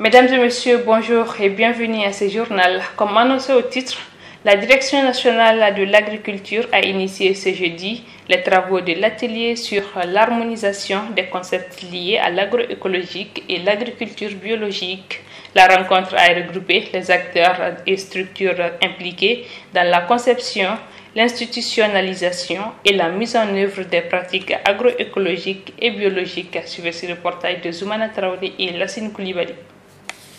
Mesdames et messieurs, bonjour et bienvenue à ce journal. Comme annoncé au titre, la Direction nationale de l'agriculture a initié ce jeudi les travaux de l'atelier sur l'harmonisation des concepts liés à l'agroécologique et l'agriculture biologique. La rencontre a regroupé les acteurs et structures impliqués dans la conception, l'institutionnalisation et la mise en œuvre des pratiques agroécologiques et biologiques. Suivez ce reportage de Zoumana Traoré et Lassine Koulibaly.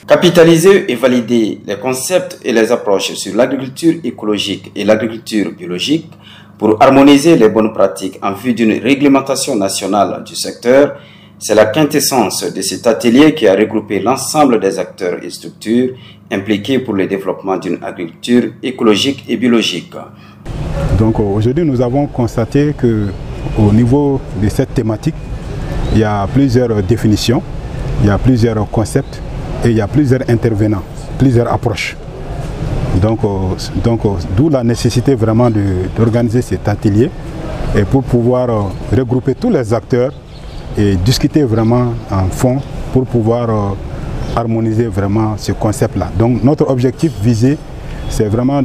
Capitaliser et valider les concepts et les approches sur l'agriculture écologique et l'agriculture biologique pour harmoniser les bonnes pratiques en vue d'une réglementation nationale du secteur, c'est la quintessence de cet atelier qui a regroupé l'ensemble des acteurs et structures impliqués pour le développement d'une agriculture écologique et biologique. Donc aujourd'hui, nous avons constaté qu'au niveau de cette thématique, il y a plusieurs définitions, il y a plusieurs concepts, et il y a plusieurs intervenants, plusieurs approches. Donc d'où la nécessité vraiment d'organiser cet atelier et pour pouvoir regrouper tous les acteurs et discuter vraiment en fond pour pouvoir harmoniser vraiment ce concept-là. Donc notre objectif visé, c'est vraiment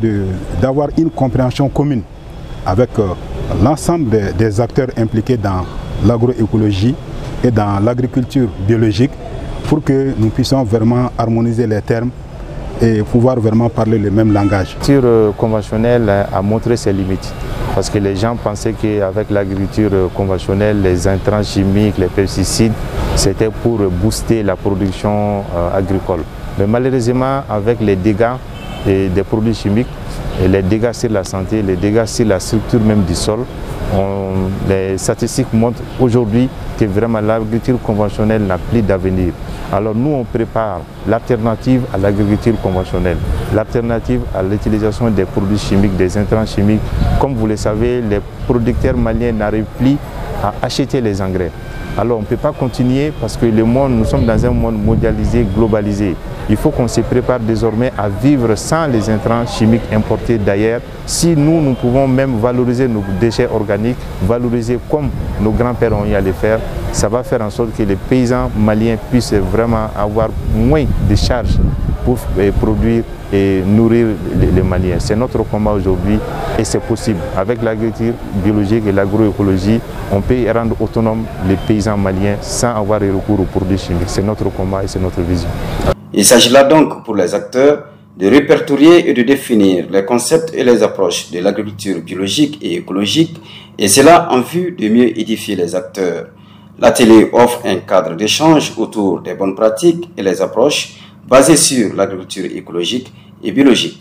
d'avoir une compréhension commune avec l'ensemble des acteurs impliqués dans l'agroécologie et dans l'agriculture biologique, pour que nous puissions vraiment harmoniser les termes et pouvoir vraiment parler le même langage. L'agriculture conventionnelle a montré ses limites parce que les gens pensaient qu'avec l'agriculture conventionnelle, les intrants chimiques, les pesticides, c'était pour booster la production agricole. Mais malheureusement, avec les dégâts des produits chimiques, et les dégâts sur la santé, les dégâts sur la structure même du sol, les statistiques montrent aujourd'hui que vraiment l'agriculture conventionnelle n'a plus d'avenir. Alors nous, on prépare l'alternative à l'agriculture conventionnelle, l'alternative à l'utilisation des produits chimiques, des intrants chimiques. Comme vous le savez, les producteurs maliens n'arrivent plus à acheter les engrais. Alors on ne peut pas continuer parce que nous sommes dans un monde mondialisé, globalisé. Il faut qu'on se prépare désormais à vivre sans les intrants chimiques importés d'ailleurs. Si nous pouvons même valoriser nos déchets organiques, valoriser comme nos grands-pères ont eu à le faire, ça va faire en sorte que les paysans maliens puissent vraiment avoir moins de charges pour produire et nourrir les Maliens. C'est notre combat aujourd'hui et c'est possible. Avec l'agriculture biologique et l'agroécologie, on peut rendre autonomes les paysans maliens sans avoir recours aux produits chimiques. C'est notre combat et c'est notre vision. Il s'agit là donc pour les acteurs de répertorier et de définir les concepts et les approches de l'agriculture biologique et écologique, et cela en vue de mieux édifier les acteurs. L'atelier offre un cadre d'échange autour des bonnes pratiques et les approches basées sur l'agriculture écologique et biologique.